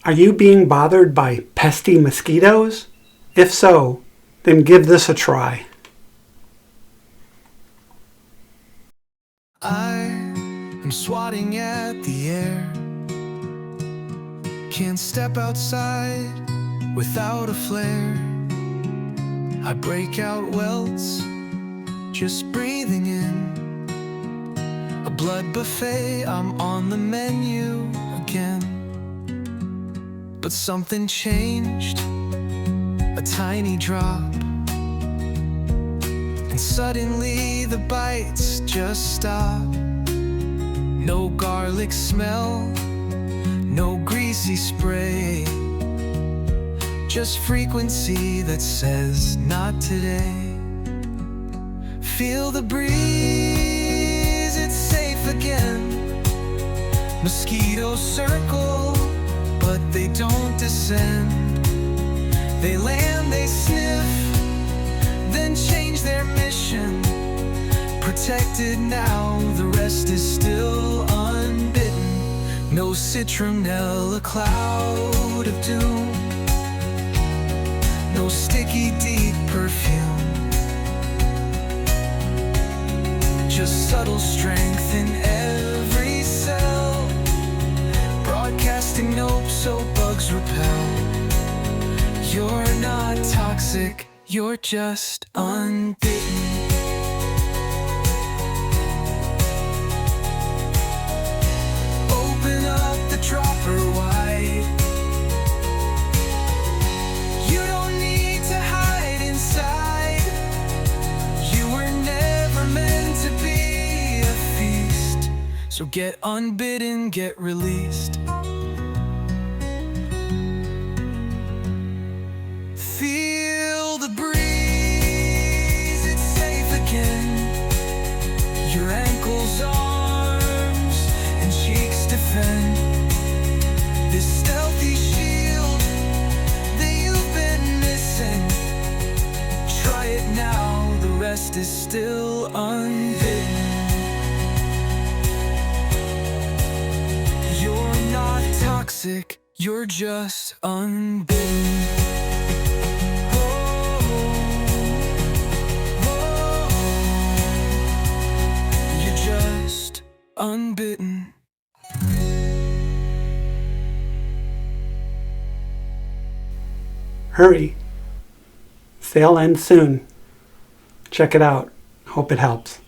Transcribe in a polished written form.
Are you being bothered by pesky mosquitoes? If so, then give this a try. I am swatting at the air. Can't step outside without a flare. I break out welts, just breathing in. A blood buffet, I'm on the menu again. But something changed, a tiny drop, and suddenly the bites just stop. No garlic smell, no greasy spray, just frequency that says not today. Feel the breeze, it's safe again. Mosquitoes circle, but they don't descend. They land, they sniff, then change their mission. Protected now, the rest is still unbitten. No citronella cloud of doom, no sticky deep perfume, just subtle strength in every cell, broadcasting nope so bugs repel. You're not toxic, you're just unbitten. Open up the dropper wide. You don't need to hide inside. You were never meant to be a feast. So get unbitten, get released. Feel the breeze, it's safe again. Your ankles, arms, and cheeks defend this stealthy shield that you've been missing. Try it now, the rest is still unbitten. You're not toxic, you're just unbitten. Unbitten. Hurry. Sale ends soon. Check it out. Hope it helps.